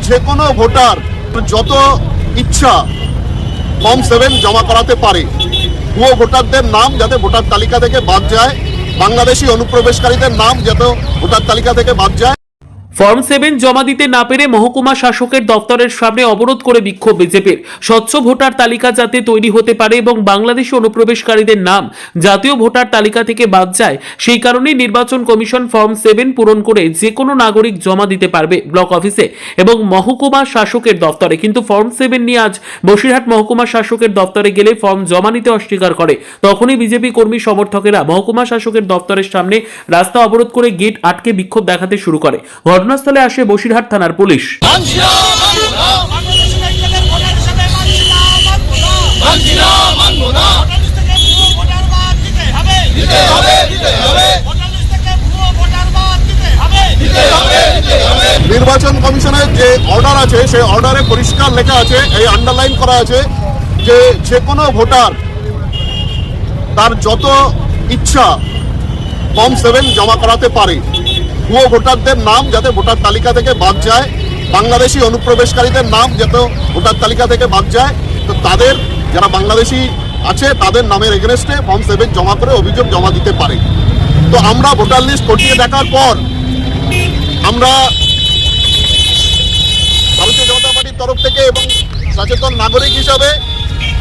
যে কোনো ভোটার যত ইচ্ছা ফর্ম 7 জমা করাতে পারে। ভুয়ো ভোটারদের নাম যাতে ভোটার তালিকা থেকে বাদ যায়, বাংলাদেশি অনুপ্রবেশকারীদের নাম যাতে ভোটার তালিকা থেকে বাদ যায়। ফর্ম 7 জমা দিতে না পেরে মহকুমা শাসকের দপ্তরের সামনে অবরোধ করে বিক্ষোভ বিজেপির। স্বচ্ছ ভোটার তালিকা যাতে তৈরি হতে পারে এবং বাংলাদেশি অনুপ্রবেশকারীদের নাম জাতীয় ভোটার তালিকা থেকে বাদ যায়, সেই কারণেই নির্বাচন কমিশন ফর্ম 7 পূরণ করে যে কোনো নাগরিক জমা দিতে পারবে ব্লক অফিসে এবং মহকুমা শাসকের দপ্তরে। কিন্তু ফর্ম 7 নিয়ে আজ বসিরহাট মহকুমা শাসকের দপ্তরে গেলে ফর্ম জমা নিতে অস্বীকার করে। তখনই বিজেপি কর্মী সমর্থকেরা মহকুমা শাসকের দপ্তরের সামনে রাস্তা অবরোধ করে গেট আটকে বিক্ষোভ দেখাতে শুরু করে। ঘটনাস্থলে আসে বসিরহাট থানার পুলিশ। নির্বাচন কমিশনের যে অর্ডার আছে সেই অর্ডারে পরিষ্কার লেখা আছে, এই আন্ডারলাইন করা আছে যে যে কোনো ভোটার তার যত ইচ্ছা ফর্ম 7 জমা করাতে পারে। ভুয়ো ভোটারদের নাম যাতে ভোটার তালিকা থেকে বাদ যায়, বাংলাদেশি অনুপ্রবেশকারীদের নাম যাতে ভোটার তালিকা থেকে বাদ যায়, তো তাদের যারা বাংলাদেশি আছে তাদের নামের এগেনস্টে ফর্ম 7 জমা করে অভিযোগ জমা দিতে পারে। তো আমরা ভোটার লিস্ট খতিয়ে দেখার পর আমরা ভারতীয় জনতা পার্টির তরফ থেকে এবং সচেতন নাগরিক হিসাবে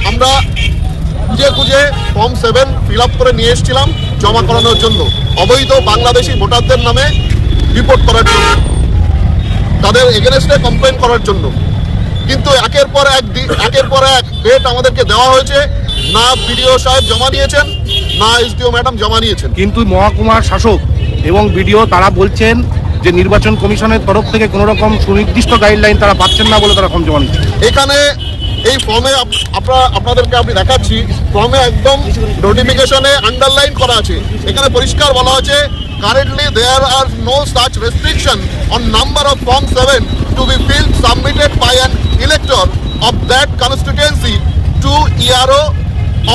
আমরা খুঁজে খুঁজে ফর্ম 7 ফিল আপ করে নিয়ে এসেছিলাম জমা করানোর জন্য, অবৈধ বাংলাদেশি ভোটারদের নামে রিপোর্ট করার জন্য, তাদের এগেনস্টে কমপ্লেন করার জন্য। কিন্তু একের পর এক ডেট আমাদেরকে দেওয়া হয়েছে, না বিডিও সাহেব জমা নিয়েছেন, না এসডিও ম্যাডাম জমা নিয়েছেন। কিন্তু মহকুমার শাসক এবং বিডিও তারা বলছেন যে নির্বাচন কমিশনের তরফ থেকে কোনো রকম সুনির্দিষ্ট গাইডলাইন তারা পাচ্ছেন না বলে তারা ফর্ম জমা নিচ্ছে। এখানে এই ফর্মে আপনাদেরকে আমি দেখাচ্ছি, ফর্মে একদম নোটিফিকেশনে আন্ডারলাইন করা আছে, এখানে পরিষ্কার বলা আছে currently there are no such restriction on number of form 7 to be filled submitted by an elector of that constituency to ERO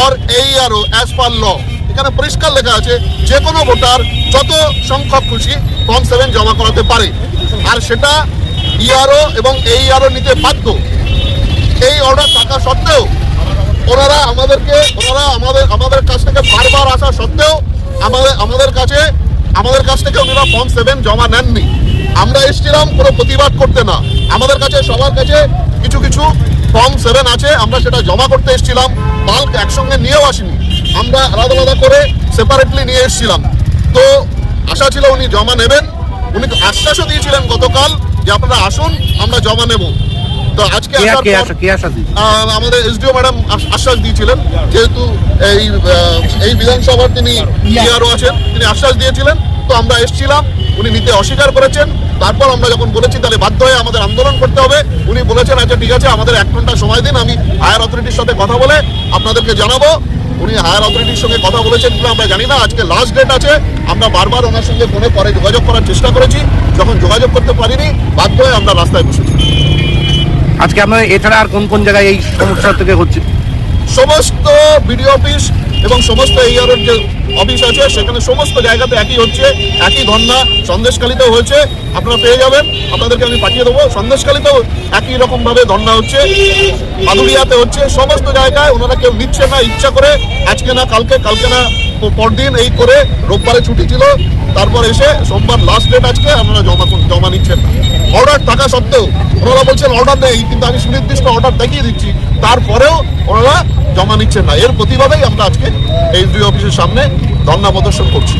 or AERO as per law। এখানে পরিষ্কার লেখা আছে যে কোনো ভোটার যত সংখ্যক খুশি ফর্ম 7 জমা করাতে পারে, আর সেটা ERO এবং AERO নিতে বাধ্য। এই অর্ডার থাকা সত্ত্বেও ওনারা আমাদের কাছ থেকে বারবার আসা সত্ত্বেও আমাদের কাছ থেকে ওনারা ফর্ম 7 জমা নেননি। আমরা এসেছিলাম কোনো প্রতিবাদ করতে না, আমাদের কাছে সবার কাছে কিছু কিছু ফর্ম 7 আছে, আমরা সেটা জমা করতে এসেছিলাম, বাল্ক একসঙ্গে নিয়েও আসিনি, আমরা আলাদা আলাদা করে সেপারেটলি নিয়ে এসেছিলাম। তো আশা ছিল উনি জমা নেবেন, উনি আশ্বাসও দিয়েছিলেন গতকাল যে আপনারা আসুন আমরা জমা নেব। তো আজকে আমাদের এসডিও ম্যাডাম আশ্বাস দিয়েছিলেন, যেহেতু এই বিধানসভার তিনি ইআরও আছেন, তিনি আশ্বাস দিয়েছিলেন। তো আমরা এসেছিলাম, উনি নিতে অস্বীকার করেছেন। তারপর আমরা যখন বলেছি তাহলে বাধ্য হয়ে আমাদের আন্দোলন করতে হবে, উনি বলেছেন আচ্ছা ঠিক আছে আমাদের 1 ঘন্টা সময় দিন, আমি হায়ার অথরিটির সাথে কথা বলে আপনাদেরকে জানাবো। উনি হায়ার অথরিটির সঙ্গে কথা বলেছেন কিনা আমরা জানি না, আজকে লাস্ট ডেট আছে। আমরা বারবার ওনার সঙ্গে ফোনে পরে যোগাযোগ করার চেষ্টা করেছি, যখন যোগাযোগ করতে পারিনি বাধ্য হয়ে আমরা রাস্তায় বসেছি। আজকে আপনার এছাড়া আর কোন কোন জায়গায় এই সমস্যা থেকে হচ্ছে? সমস্ত বিডিও অফিস এবং সমস্ত EROর যে অফিস আছে সেখানে সমস্ত জায়গাতে একই হচ্ছে, একই ধর্ণা। সন্দেশখালীতেও হয়েছে, আপনারা পেয়ে যাবেন, আপনাদেরকে আমি পাঠিয়ে দেবো। সন্দেশখালীতেও একই রকমভাবে ধর্ণা হচ্ছে, মাদুরিয়াতে হচ্ছে, সমস্ত জায়গায় ওনারা কেউ নিচ্ছে না ইচ্ছা করে, আজকে না কালকে, কালকে না পরদিন, এই করে রোববারে ছুটি ছিল, তারপর এসে সোমবার লাস্ট ডেট আজকে, আপনারা জমা নিচ্ছেন না। অর্ডার থাকা সত্ত্বেও ওনারা বলছেন অর্ডার নেই, কিন্তু আমি সুনির্দিষ্ট অর্ডার দেখিয়ে দিচ্ছি, তারপরেও ওনারা জমা নিচ্ছেন না। এর প্রতিবাদেই আমরা আজকে এসডিও অফিসের সামনে ধর্ণা প্রদর্শন করছি।